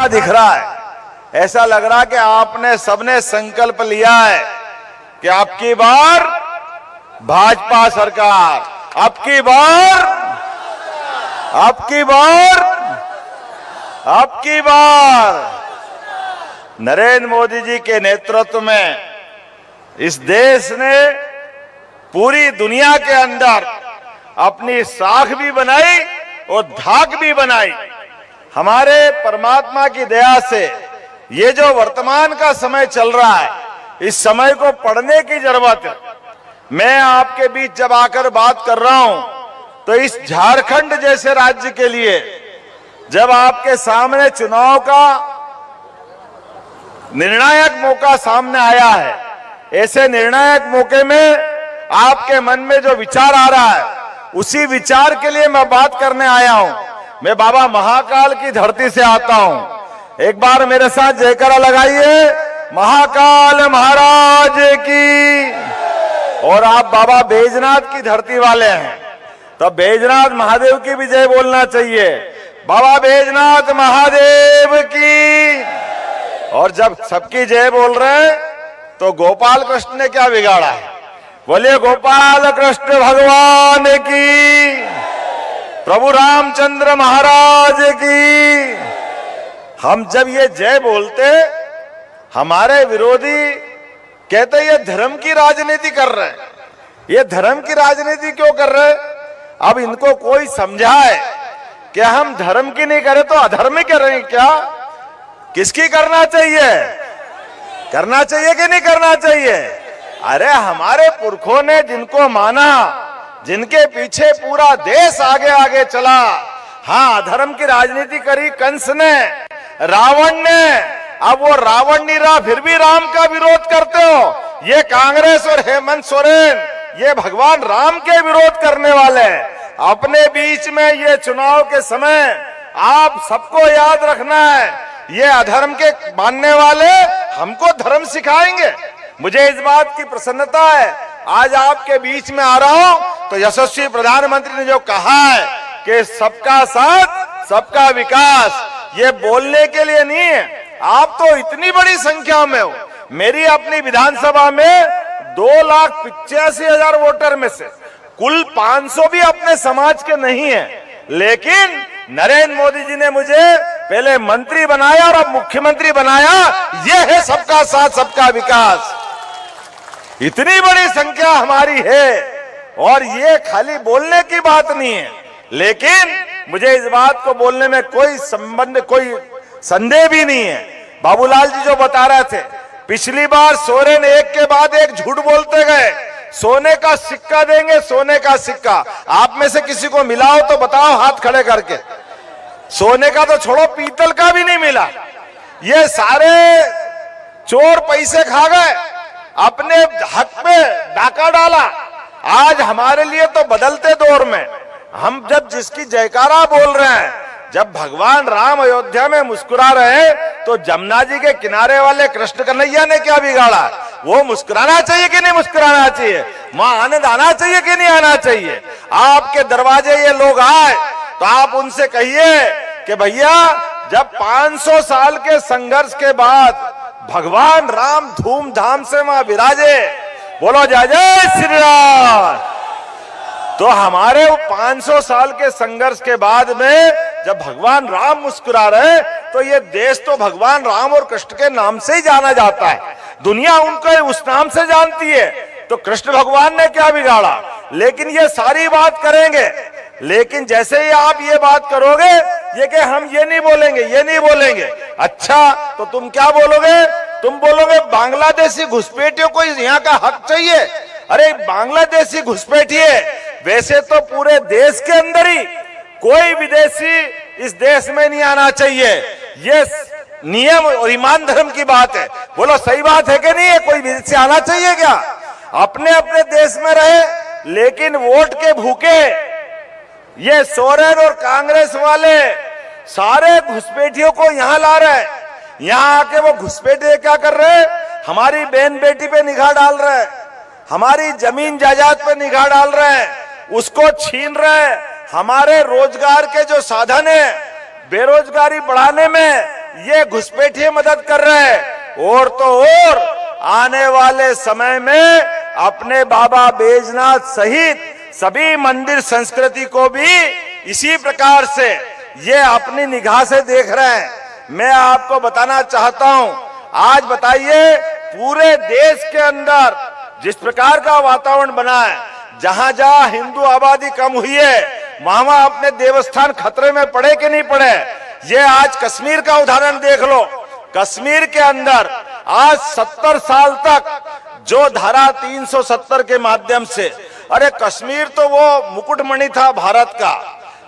दिख रहा है। ऐसा लग रहा कि आपने सबने संकल्प लिया है कि अब की बार भाजपा सरकार, अब की बार, अब की बार, अब की बार नरेंद्र मोदी जी के नेतृत्व में इस देश ने पूरी दुनिया के अंदर अपनी साख भी बनाई और धाक भी बनाई। हमारे परमात्मा की दया से ये जो वर्तमान का समय चल रहा है, इस समय को पढ़ने की जरूरत है। मैं आपके बीच जब आकर बात कर रहा हूं तो इस झारखंड जैसे राज्य के लिए जब आपके सामने चुनाव का निर्णायक मौका सामने आया है, ऐसे निर्णायक मौके में आपके मन में जो विचार आ रहा है, उसी विचार के लिए मैं बात करने आया हूं। मैं बाबा महाकाल की धरती से आता हूं। एक बार मेरे साथ जयकारा लगाइए, महाकाल महाराज की। और आप बाबा बैजनाथ की धरती वाले हैं तो बैजनाथ महादेव की भी जय बोलना चाहिए। बाबा बैजनाथ महादेव की। और जब सबकी जय बोल रहे हैं तो गोपाल कृष्ण ने क्या बिगाड़ा है? बोलिए गोपाल कृष्ण भगवान की, प्रभु रामचंद्र महाराज की। हम जब ये जय बोलते, हमारे विरोधी कहते ये धर्म की राजनीति कर रहे हैं। ये धर्म की राजनीति क्यों कर रहे हैं? अब इनको कोई समझाए कि हम धर्म की नहीं करें तो अधर्म कर रहे हैं क्या? किसकी करना चाहिए? करना चाहिए कि नहीं करना चाहिए? अरे हमारे पुरखों ने जिनको माना, जिनके पीछे पूरा देश आगे आगे चला, हाँ अधर्म की राजनीति करी कंस ने, रावण ने। अब वो रावण नहीं रहा, फिर भी राम का विरोध करते हो। ये कांग्रेस और हेमंत सोरेन ये भगवान राम के विरोध करने वाले। अपने बीच में ये चुनाव के समय आप सबको याद रखना है, ये अधर्म के मानने वाले हमको धर्म सिखाएंगे। मुझे इस बात की प्रसन्नता है, आज आपके बीच में आ रहा हूं तो यशस्वी प्रधानमंत्री ने जो कहा है कि सबका साथ सबका विकास, ये बोलने के लिए नहीं है। आप तो इतनी बड़ी संख्या में हो। मेरी अपनी विधानसभा में 2,85,000 वोटर में से कुल 500 भी अपने समाज के नहीं है, लेकिन नरेंद्र मोदी जी ने मुझे पहले मंत्री बनाया और अब मुख्यमंत्री बनाया। ये है सबका साथ सबका विकास। इतनी बड़ी संख्या हमारी है और ये खाली बोलने की बात नहीं है, लेकिन मुझे इस बात को बोलने में कोई संबंध, कोई संदेह भी नहीं है। बाबूलाल जी जो बता रहे थे, पिछली बार सोरेन एक के बाद एक झूठ बोलते गए, सोने का सिक्का देंगे, सोने का सिक्का। आप में से किसी को मिला हो तो बताओ हाथ खड़े करके। सोने का तो छोड़ो, पीतल का भी नहीं मिला। ये सारे चोर पैसे खा गए, अपने हक पे डाका डाला। आज हमारे लिए तो बदलते दौर में हम जब जिसकी जयकारा बोल रहे हैं, जब भगवान राम अयोध्या में मुस्कुरा रहे हैं, तो जमुना जी के किनारे वाले कृष्ण कन्हैया ने क्या बिगाड़ा? वो मुस्कुराना चाहिए कि नहीं मुस्कुराना चाहिए? मां आनंद आना चाहिए कि नहीं आना चाहिए? आपके दरवाजे ये लोग आए तो आप उनसे कहिए कि भैया जब 500 साल के संघर्ष के बाद भगवान राम धूमधाम से वहां विराजे, बोलो जय जय श्री राम। तो हमारे 500 साल के संघर्ष के बाद में जब भगवान राम मुस्कुरा रहे, तो ये देश तो भगवान राम और कृष्ण के नाम से ही जाना जाता है। दुनिया उनको उस नाम से जानती है, तो कृष्ण भगवान ने क्या बिगाड़ा? लेकिन ये सारी बात करेंगे, लेकिन जैसे ही आप ये बात करोगे, ये कि हम ये नहीं बोलेंगे, ये नहीं बोलेंगे, अच्छा तो तुम क्या बोलोगे? तुम बोलोगे बांग्लादेशी घुसपैठियों को यहाँ का हक चाहिए। अरे बांग्लादेशी घुसपैठिए, वैसे तो पूरे देश के अंदर ही कोई विदेशी इस देश में नहीं आना चाहिए। ये नियम और ईमान धर्म की बात है। बोलो सही बात है कि नहीं है? कोई विदेशी आना चाहिए क्या? अपने अपने देश में रहे, लेकिन वोट के भूखे ये सोरेन और कांग्रेस वाले सारे घुसपैठियों को यहाँ ला रहे। यहाँ आके वो घुसपैठिए क्या कर रहे? हमारी बहन बेटी पे निगाह डाल रहे, हमारी जमीन जायदाद पे निगाह डाल रहे हैं, उसको छीन रहे। हमारे रोजगार के जो साधन है, बेरोजगारी बढ़ाने में ये घुसपैठिए मदद कर रहे हैं। और तो और आने वाले समय में अपने बाबा बैजनाथ सहित सभी मंदिर संस्कृति को भी इसी प्रकार से ये अपनी निगाह से देख रहे हैं। मैं आपको बताना चाहता हूं, आज बताइए पूरे देश के अंदर जिस प्रकार का वातावरण बना है, जहां जहां हिंदू आबादी कम हुई है वहां अपने देवस्थान खतरे में पड़े कि नहीं पड़े। ये आज कश्मीर का उदाहरण देख लो। कश्मीर के अंदर आज 70 साल तक जो धारा 370 के माध्यम से, अरे कश्मीर तो वो मुकुटमणि था भारत का,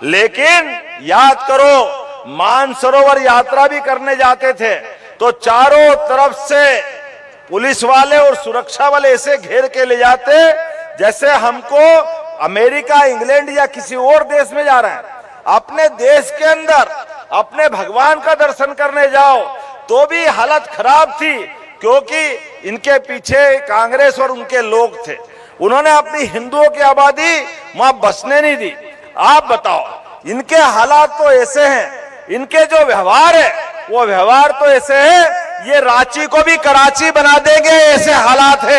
लेकिन याद करो मानसरोवर यात्रा भी करने जाते थे तो चारों तरफ से पुलिस वाले और सुरक्षा वाले ऐसे घेर के ले जाते जैसे हमको अमेरिका, इंग्लैंड या किसी और देश में जा रहे हैं। अपने देश के अंदर अपने भगवान का दर्शन करने जाओ तो भी हालत खराब थी, क्योंकि इनके पीछे कांग्रेस और उनके लोग थे। उन्होंने अपनी हिंदुओं की आबादी वहां बसने नहीं दी। आप बताओ, इनके हालात तो ऐसे हैं, इनके जो व्यवहार है वो व्यवहार तो ऐसे है, ये रांची को भी कराची बना देंगे, ऐसे हालात है।